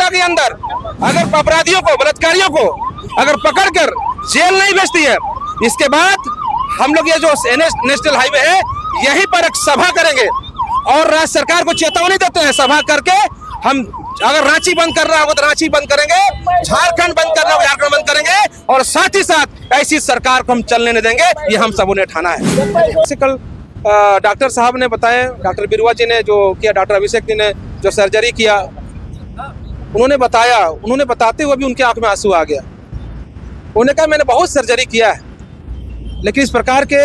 सत्ता के अंदर अगर अपराधियों को, बलात्कारियों को अगर पकड़कर जेल नहीं भेजती है, इसके बाद हम लोग ये जो नेशनल हाईवे है यहीं पर एक सभा करेंगे और राज्य सरकार को चेतावनी देते हैं, सभा करके हम अगर रांची बंद करना होगा तो रांची बंद करेंगे, झारखंड बंद करना होगा झारखंड बंद करेंगे और साथ ही साथ ऐसी सरकार को हम चलने नहीं देंगे। ये हम सबों ने ठाना है। कल डॉक्टर साहब ने बताया, डॉक्टर बिरुआ जी ने जो किया, डॉक्टर अभिषेक जी ने जो सर्जरी किया, उन्होंने बताया, उन्होंने बताते हुए भी उनके आंख में आंसू आ गया। उन्होंने कहा मैंने बहुत सर्जरी किया है लेकिन इस प्रकार के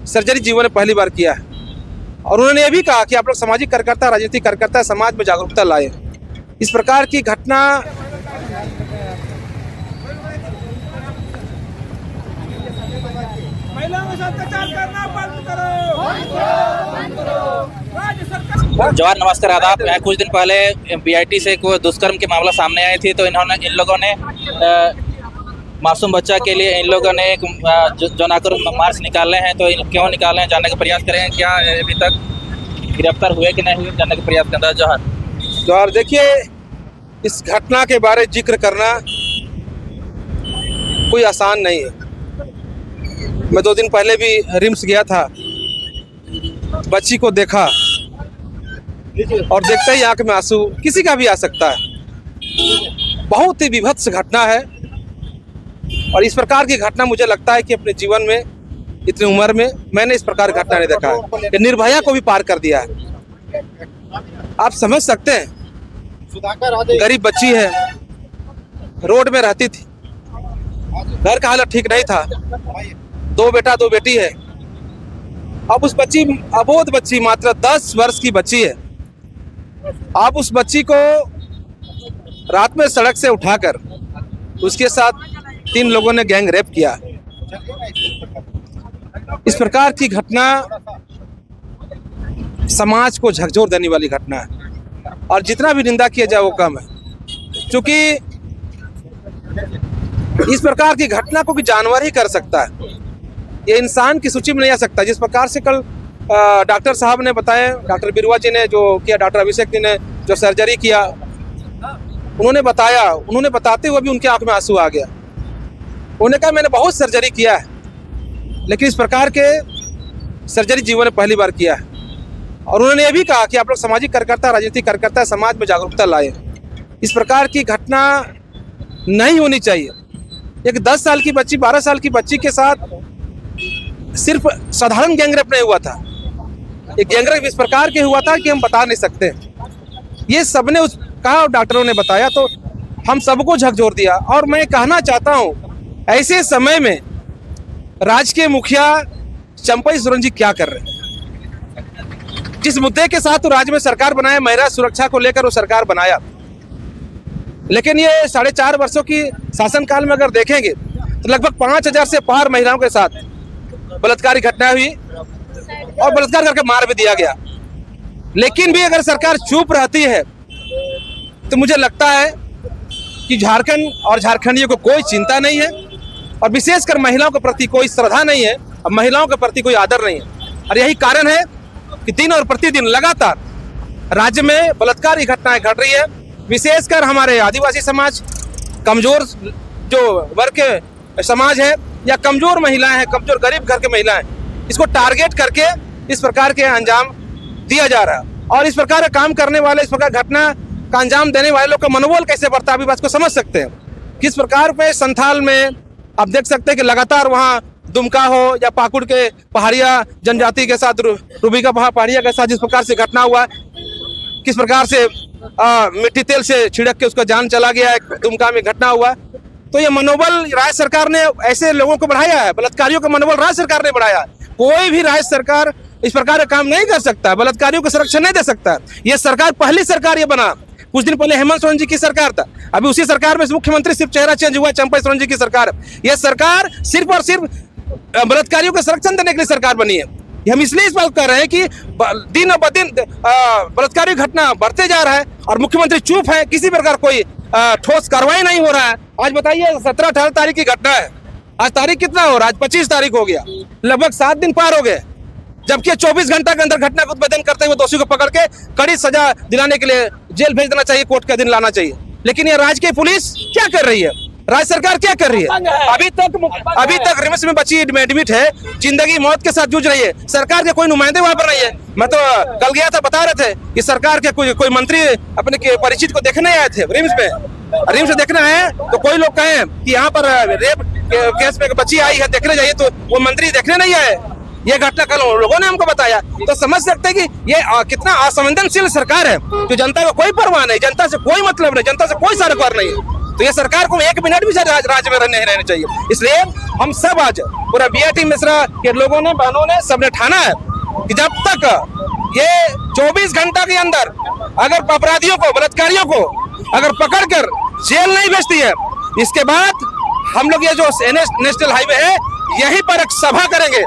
सर्जरी जीवन में पहली बार किया है। और उन्होंने ये भी कहा कि आप लोग सामाजिक कार्यकर्ता, राजनीतिक कार्यकर्ता, समाज में जागरूकता लाए। इस प्रकार की घटना महिलाओं के साथ अत्याचार करना बंद करो। जवाहर नमस्कार, आदाब। कुछ दिन पहले बीआईटी से कोई दुष्कर्म के मामला सामने आए थे, तो इन लोगों ने मासूम बच्चा के लिए इन लोगों ने एक जो नाकर मार्च निकाले हैं। तो क्यों निकाले हैं जानने का प्रयास करेंगे। क्या अभी तक गिरफ्तार हुए कि नहीं हुए जानने का प्रयास करता है। जवाहर, देखिए इस घटना के बारे में जिक्र करना कोई आसान नहीं है। मैं 2 दिन पहले भी रिम्स गया था, बच्ची को देखा और देखते ही आंख में आंसू किसी का भी आ सकता है। बहुत ही विभत्स घटना है और इस प्रकार की घटना मुझे लगता है कि अपने जीवन में इतनी उम्र में मैंने इस प्रकार की घटना नहीं देखा है। ये निर्भया को भी पार कर दिया है। आप समझ सकते हैं, गरीब बच्ची है, रोड में रहती थी, घर का हालत ठीक नहीं था, 2 बेटा 2 बेटी है। अब उस बच्ची, अबोध बच्ची, मात्र 10 वर्ष की बच्ची है। आप उस बच्ची को रात में सड़क से उठाकर उसके साथ 3 लोगों ने गैंग रेप किया। इस प्रकार की घटना समाज को झकझोर देने वाली घटना है और जितना भी निंदा किया जाए वो कम है, क्योंकि इस प्रकार की घटना को भी जानवर ही कर सकता है, ये इंसान की सूची में नहीं आ सकता। जिस प्रकार से कल डॉक्टर साहब ने बताया, डॉक्टर बिरुआ जी ने जो किया, डॉक्टर अभिषेक जी ने जो सर्जरी किया, उन्होंने बताया, उन्होंने बताते हुए भी उनके आंख में आंसू आ गया। उन्होंने कहा मैंने बहुत सर्जरी किया है लेकिन इस प्रकार के सर्जरी जीवन में पहली बार किया है। और उन्होंने ये भी कहा कि आप लोग सामाजिक कार्यकर्ता, राजनीतिक कार्यकर्ता, समाज में जागरूकता लाए। इस प्रकार की घटना नहीं होनी चाहिए। एक 10 साल की बच्ची, 12 साल की बच्ची के साथ सिर्फ साधारण गैंगरेप नहीं हुआ था, एक गैंगरेप इस प्रकार के हुआ था कि हम बता नहीं सकते। ये सबने उस कहा और डॉक्टरों ने बताया तो हम सबको झकझोर दिया। और मैं कहना चाहता हूँ, ऐसे समय में राज्य के मुखिया चंपई सोरेन जी क्या कर रहे हैं। जिस मुद्दे के साथ तो राज्य में सरकार बनाया, महिला सुरक्षा को लेकर वो सरकार बनाया, लेकिन ये 4.5 वर्षों की शासनकाल में अगर देखेंगे तो लगभग 5000 से पार महिलाओं के साथ बलात्कारी घटना हुई और बलात्कार करके मार भी दिया गया। लेकिन भी अगर सरकार चुप रहती है तो मुझे लगता है कि झारखंड और झारखंडियों को कोई चिंता नहीं है और विशेषकर महिलाओं के प्रति कोई श्रद्धा नहीं है और महिलाओं के प्रति कोई आदर नहीं है। और यही कारण है कि दिन और प्रतिदिन लगातार राज्य में बलात्कार की घटनाएं घट रही है। विशेषकर हमारे आदिवासी समाज, कमजोर जो वर्ग के समाज है या कमजोर महिलाएं हैं, कमजोर गरीब घर के महिलाएं, इसको टारगेट करके इस प्रकार के अंजाम दिया जा रहा है। और इस प्रकार का काम करने वाले, इस प्रकार घटना का अंजाम देने वाले लोग का मनोबल कैसे बढ़ता है, अभी बात को समझ सकते हैं। किस प्रकार पे संथाल में आप देख सकते हैं कि लगातार वहाँ दुमका हो या पाकुड़ के पहाड़िया जनजाति के साथ, रूबिका पहाड़िया के साथ जिस प्रकार से घटना हुआ, किस प्रकार से मिट्टी तेल से छिड़क के उसका जान चला गया, एक दुमका में घटना हुआ। तो ये मनोबल राज्य सरकार ने ऐसे लोगों को बढ़ाया है, बलात्कारियों का मनोबल राज्य सरकार ने बढ़ाया है। कोई भी राज्य सरकार इस प्रकार का काम नहीं कर सकता, बलात्कारियों को संरक्षण नहीं दे सकता। ये सरकार, पहली सरकार ये बना, कुछ दिन पहले हेमंत सोरेन जी की सरकार था, अभी उसी सरकार में मुख्यमंत्री सिर्फ चेहरा चेंज हुआ, चंपई सोरेन जी की सरकार। यह सरकार सिर्फ और सिर्फ बलात्कारियों को संरक्षण देने के लिए सरकार बनी है। हम इसलिए इस बात कर रहे हैं कि दिन ब दिन बलात्कारी घटना बढ़ते जा रहा है और मुख्यमंत्री चुप है, किसी प्रकार कोई ठोस कार्रवाई नहीं हो रहा है। आज बताइए 17-18 तारीख की घटना है, आज तारीख कितना हो रहा है, आज 25 तारीख हो गया, लगभग 7 दिन पार हो गए, जबकि 24 घंटा के अंदर घटना को उद्भेदन करते हुए दोषी को पकड़ के कड़ी सजा दिलाने के लिए जेल भेज देना चाहिए, कोर्ट का दिन लाना चाहिए। लेकिन ये राज्य की पुलिस क्या कर रही है, राज्य सरकार क्या कर रही है? अभी तक रिम्स में बच्ची एडमिट है, जिंदगी मौत के साथ जूझ रही है। सरकार के कोई नुमाइंदे वहां पर नहीं है। मैं तो कल गया था, बता रहे थे कि सरकार के कोई मंत्री अपने परिचित को देखने आए थे रिम्स में। रिम्स देखने आए तो कोई लोग कहे कि यहाँ पर रेप केस में बच्ची आई है, देखने जाइए, तो वो मंत्री देखने नहीं आए। ये घटना कल लोगों ने हमको बताया, तो समझ सकते हैं कि ये कितना असंवेदनशील सरकार है, जो जनता को कोई परवाह नहीं, जनता से कोई मतलब नहीं, जनता से कोई सरोकार नहीं है। तो ये सरकार को एक मिनट भी राज्य में नहीं रहना चाहिए। इसलिए हम सब आज पूरा बीआईटी मिश्रा के लोगों ने, बहनों ने, सबने ठाना है कि जब तक ये 24 घंटा के अंदर अगर अपराधियों को, बलात्कारियों को अगर पकड़कर जेल नहीं भेजती है, इसके बाद हम लोग ये जो नेशनल हाईवे है यहीं पर एक सभा करेंगे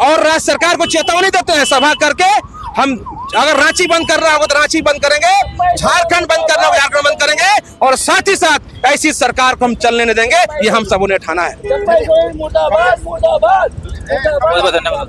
और राज्य सरकार को चेतावनी देते हैं, सभा करके हम अगर रांची बंद करना होगा तो रांची बंद करेंगे, झारखंड बंद करना होगा झारखंड बंद करेंगे, और साथ ही साथ ऐसी सरकार को हम चलने नहीं देंगे। ये हम सबों ने ठाना है। बहुत बहुत धन्यवाद।